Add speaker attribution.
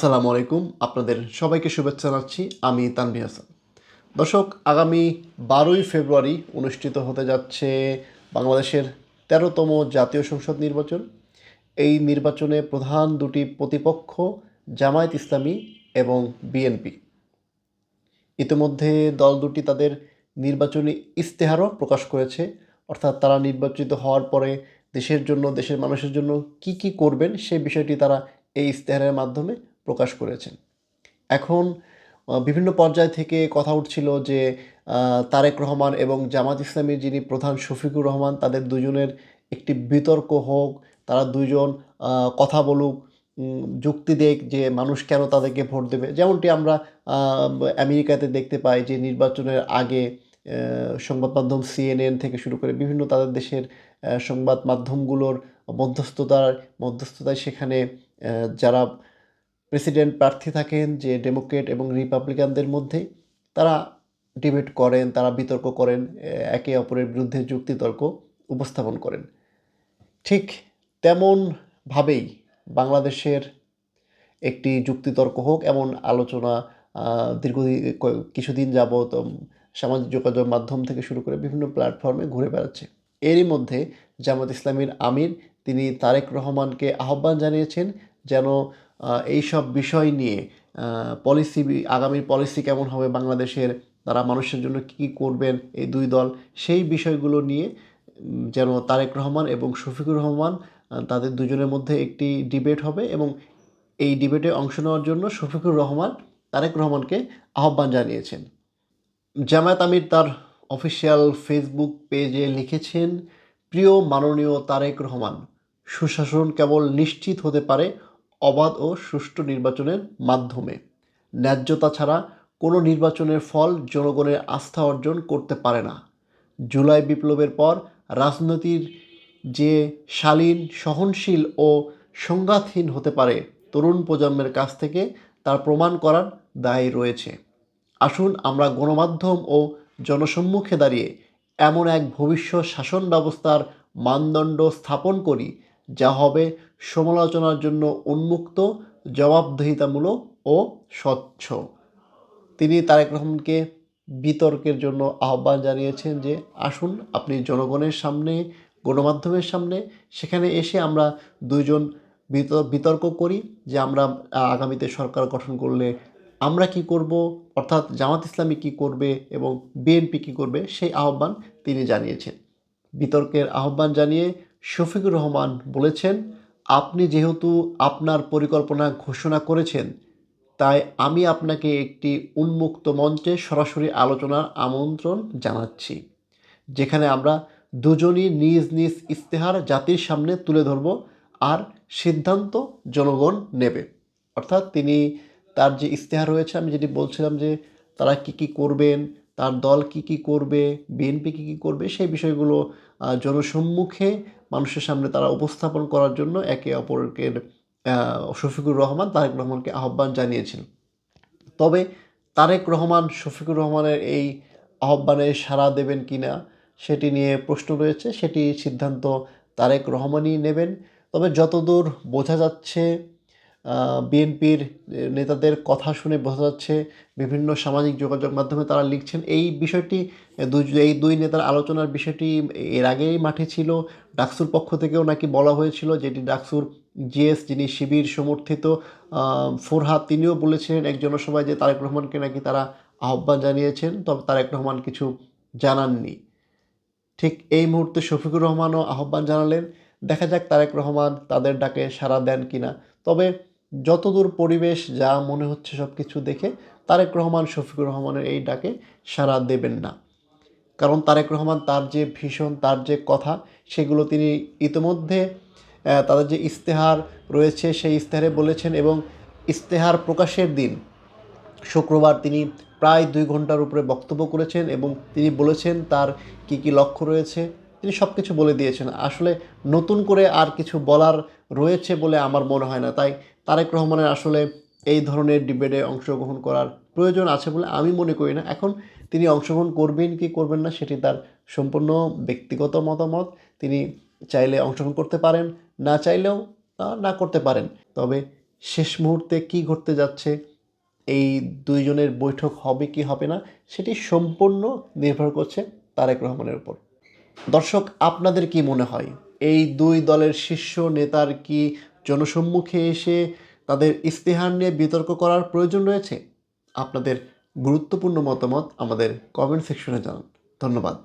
Speaker 1: আসসালামু আলাইকুম। আপনাদের সবাইকে শুভেচ্ছা জানাচ্ছি। আমি তানভীর হাসান। দর্শক, আগামী 12ই ফেব্রুয়ারি অনুষ্ঠিত হতে যাচ্ছে বাংলাদেশের 13তম জাতীয় সংসদ নির্বাচন। এই নির্বাচনে প্রধান দুটি প্রতিপক্ষ জামায়াত ইসলামী এবং বিএনপি। ইতিমধ্যে দল দুটি তাদের নির্বাচনী ইশতেহারও প্রকাশ করেছে, অর্থাৎ তারা নির্বাচিত হওয়ার পরে দেশের জন্য, দেশের মানুষের জন্য কি কি করবেন সেই বিষয়টি তারা এই ইশতেহারের মাধ্যমে প্রকাশ করেছেন। এখন বিভিন্ন পর্যায় থেকে কথা উঠছিল যে তারেক রহমান এবং জামাত ইসলামীর যিনি প্রধান শফিকুর রহমান, তাদের দুজনের একটি বিতর্ক হোক, তারা দুজন কথা বলুক, যুক্তি দেখ যে মানুষ কেন তাদেরকে ভোট দেবে। যেমনটি আমরা আমেরিকাতে দেখতে পাই যে নির্বাচনের আগে সংবাদ মাধ্যম সিএনএন থেকে শুরু করে বিভিন্ন তাদের দেশের সংবাদ মাধ্যমগুলোর মধ্যস্থতায় সেখানে যারা প্রেসিডেন্ট প্রার্থী থাকেন, যে ডেমোক্রেট এবং রিপাবলিকানদের মধ্যে, তারা ডিবেট করেন, তারা বিতর্ক করেন, একে অপরের বিরুদ্ধে যুক্তিতর্ক উপস্থাপন করেন। ঠিক তেমনভাবেই বাংলাদেশের একটি যুক্তিতর্ক হোক এমন আলোচনা দীর্ঘদিন কিছুদিন যাবৎ সামাজিক যোগাযোগ মাধ্যম থেকে শুরু করে বিভিন্ন প্ল্যাটফর্মে ঘুরে বেড়াচ্ছে। এরই মধ্যে জামাত ইসলামীর আমির তিনি তারেক রহমানকে আহ্বান জানিয়েছেন যেন এইসব বিষয় নিয়ে আগামীর পলিসি কেমন হবে বাংলাদেশের, তারা মানুষের জন্য কী কী করবেন এই দুই দল, সেই বিষয়গুলো নিয়ে যেন তারেক রহমান এবং শফিকুর রহমান তাদের দুজনের মধ্যে একটি ডিবেট হবে, এবং এই ডিবেটে অংশ নেওয়ার জন্য শফিকুর রহমান তারেক রহমানকে আহ্বান জানিয়েছেন। জামায়াত আমির তার অফিসিয়াল ফেসবুক পেজে লিখেছেন, প্রিয় মাননীয় তারেক রহমান, সুশাসন কেবল নিশ্চিত হতে পারে অবাধ ও সুষ্ঠু নির্বাচনের মাধ্যমে। ন্যায্যতা ছাড়া কোনো নির্বাচনের ফল জনগণের আস্থা অর্জন করতে পারে না। জুলাই বিপ্লবের পর রাজনীতির যে শালীন, সহনশীল ও সংঘাতহীন হতে পারে, তরুণ প্রজন্মের কাছ থেকে তার প্রমাণ করার দায় রয়েছে। আসুন আমরা গণমাধ্যম ও জনসম্মুখে দাঁড়িয়ে এমন এক ভবিষ্যৎ শাসন ব্যবস্থার মানদণ্ড স্থাপন করি যা হবে সমালোচনার জন্য উন্মুক্ত, জবাবদিহিতামূলক ও স্বচ্ছ। তিনি তারেক রহমানকে বিতর্কের জন্য আহ্বান জানিয়েছেন যে আসুন আপনি জনগণের সামনে, গণমাধ্যমের সামনে, সেখানে এসে আমরা দুইজন বিতর্ক করি যে আমরা আগামীতে সরকার গঠন করলে আমরা কি করব, অর্থাৎ জামাত ইসলামী কি করবে এবং বিএনপি কি করবে, সেই আহ্বান তিনি জানিয়েছেন। বিতর্কের আহ্বান জানিয়ে শফিকুর রহমান বলেছেন, আপনি যেহেতু আপনার পরিকল্পনা ঘোষণা করেছেন, তাই আমি আপনাকে একটি উন্মুক্ত মঞ্চে সরাসরি আলোচনার আমন্ত্রণ জানাচ্ছি, যেখানে আমরা দুজনই নিজ নিজ ইশতেহার জাতির সামনে তুলে ধরব, আর সিদ্ধান্ত জনগণ নেবে। অর্থাৎ তিনি তার যে ইশতেহার রয়েছে, আমি যেটি বলছিলাম যে তারা কি কি করবেন, তার দল কি কি করবে, বিএনপি কি কি করবে, সেই বিষয়গুলো জনসম্মুখে মানুষের সামনে তারা উপস্থাপন করার জন্য একে অপরকে শফিকুর রহমান তারেক রহমানকে আহ্বান জানিয়েছিল। তবে তারেক রহমান শফিকুর রহমানের এই আহ্বানে সাড়া দেবেন কি না সেটি নিয়ে প্রশ্ন রয়েছে, সেটি সিদ্ধান্ত তারেক রহমানই নেবেন। তবে যতদূর বোঝা যাচ্ছে, বিএনপির নেতাদের কথা শুনে বোঝা যাচ্ছে, বিভিন্ন সামাজিক যোগাযোগ মাধ্যমে তারা লিখছেন এই বিষয়টি, এই দুই নেতার আলোচনার বিষয়টি এর আগেই মাঠে ছিল। ডাকসুর পক্ষ থেকেও নাকি বলা হয়েছিল, যেটি ডাকসুর জিএস, যিনি শিবির সমর্থিত ফোরহাদ, তিনিও বলেছিলেন এক জনসভায় যে তারেক রহমানকে নাকি তারা আহ্বান জানিয়েছেন, তবে তারেক রহমান কিছু জানাননি। ঠিক এই মুহূর্তে শফিকুর রহমানও আহ্বান জানালেন, দেখা যাক তারেক রহমান তাদের ডাকে সাড়া দেন কিনা। তবে যতদূর পরিবেশ যা মনে হচ্ছে সব কিছু দেখে তারেক রহমান শফিকুর রহমানের এই ডাকে সাড়া দেবেন না। কারণ তারেক রহমান তার যে ভীষণ, তার যে কথা, সেগুলো তিনি ইতিমধ্যে তাদের যে ইশতেহার রয়েছে সেই ইশতেহারে বলেছেন, এবং ইশতেহার প্রকাশের দিন শুক্রবার তিনি প্রায় 2 ঘন্টার উপরে বক্তব্য করেছেন, এবং তিনি বলেছেন তার কি কি লক্ষ্য রয়েছে, তিনি সব কিছু বলে দিয়েছেন। আসলে নতুন করে আর কিছু বলার রয়েছে বলে আমার মনে হয় না। তাই তারেক রহমানের আসলে এই ধরনের ডিবেটে অংশগ্রহণ করার প্রয়োজন আছে বলে আমি মনে করি না। এখন তিনি অংশগ্রহণ করবেন কি করবেন না সেটি তার সম্পূর্ণ ব্যক্তিগত মতামত। তিনি চাইলে অংশগ্রহণ করতে পারেন, না চাইলেও না করতে পারেন। তবে শেষ মুহূর্তে কী ঘটতে যাচ্ছে, এই দুইজনের বৈঠক হবে কি হবে না, সেটি সম্পূর্ণ নির্ভর করছে তারেক রহমানের উপর। দর্শক, আপনাদের কি মনে হয় এই দুই দলের শীর্ষ নেতার কি জনসম্মুখে এসে তাদের ইস্তেহার নিয়ে বিতর্ক করার প্রয়োজন রয়েছে? আপনাদের গুরুত্বপূর্ণ মতামত আমাদের কমেন্ট সেকশনে জানান। ধন্যবাদ।